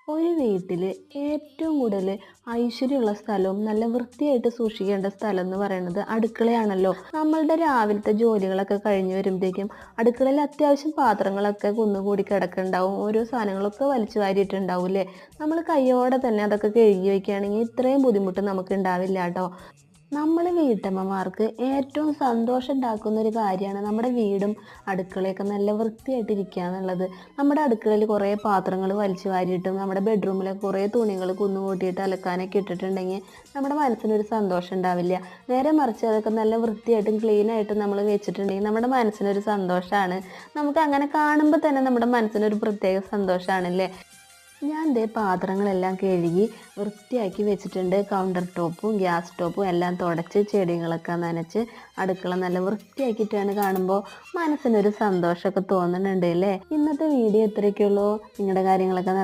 ഒരു വീട്ടിൽ ഏറ്റവും കൂടുതൽ ഐശ്വര്യമുള്ള സ്ഥലവും നല്ല വൃത്തിയായിട്ട് സൂക്ഷിക്കേണ്ട സ്ഥലം എന്ന് പറയുന്നത് അടുക്കളയാണല്ലോ. നമ്മളുടെ രാവിലത്തെ ജോലികളൊക്കെ കഴിഞ്ഞ് വരുമ്പോഴത്തേക്കും അടുക്കളയിൽ അത്യാവശ്യം പാത്രങ്ങളൊക്കെ കുന്നുകൂടി കിടക്കുന്നുണ്ടാവും. ഓരോ സാധനങ്ങളൊക്കെ വലിച്ചു വാരിയിട്ടുണ്ടാവും അല്ലേ. നമ്മൾ കയ്യോടെ തന്നെ അതൊക്കെ കഴുകി വയ്ക്കുകയാണെങ്കിൽ ഇത്രയും ബുദ്ധിമുട്ട് നമുക്ക് ഉണ്ടാവില്ല കേട്ടോ. നമ്മൾ വീട്ടമ്മമാർക്ക് ഏറ്റവും സന്തോഷം ഉണ്ടാക്കുന്ന ഒരു കാര്യമാണ് നമ്മുടെ വീടും അടുക്കളയൊക്കെ നല്ല വൃത്തിയായിട്ടിരിക്കുക എന്നുള്ളത്. നമ്മുടെ അടുക്കളയിൽ കുറേ പാത്രങ്ങൾ വലിച്ചു വാരിയിട്ടും നമ്മുടെ ബെഡ്റൂമിലൊക്കെ കുറേ തുണികൾ കുന്നുകൂട്ടിയിട്ട് അലക്കാനൊക്കെ ഇട്ടിട്ടുണ്ടെങ്കിൽ നമ്മുടെ മനസ്സിനൊരു സന്തോഷം ഉണ്ടാവില്ല. നേരെ മറിച്ച് അതൊക്കെ നല്ല വൃത്തിയായിട്ടും ക്ലീനായിട്ടും നമ്മൾ വെച്ചിട്ടുണ്ടെങ്കിൽ നമ്മുടെ മനസ്സിനൊരു സന്തോഷമാണ്. നമുക്ക് അങ്ങനെ കാണുമ്പോൾ തന്നെ നമ്മുടെ മനസ്സിനൊരു പ്രത്യേക സന്തോഷമാണല്ലേ. ഞാൻ ദേ പാത്രങ്ങളെല്ലാം കഴുകി വൃത്തിയാക്കി വെച്ചിട്ടുണ്ട്. കൗണ്ടർ ടോപ്പും ഗ്യാസ് ടോപ്പും എല്ലാം തുടച്ച് ചെടികളൊക്കെ നനച്ച് അടുക്കള നല്ല വൃത്തിയാക്കിയിട്ടാണ് കാണുമ്പോൾ മനസ്സിനൊരു സന്തോഷമൊക്കെ തോന്നുന്നുണ്ട് അല്ലേ. ഇന്നത്തെ വീഡിയോ ഇത്രയൊക്കെയുള്ളൂ. നിങ്ങളുടെ കാര്യങ്ങളൊക്കെ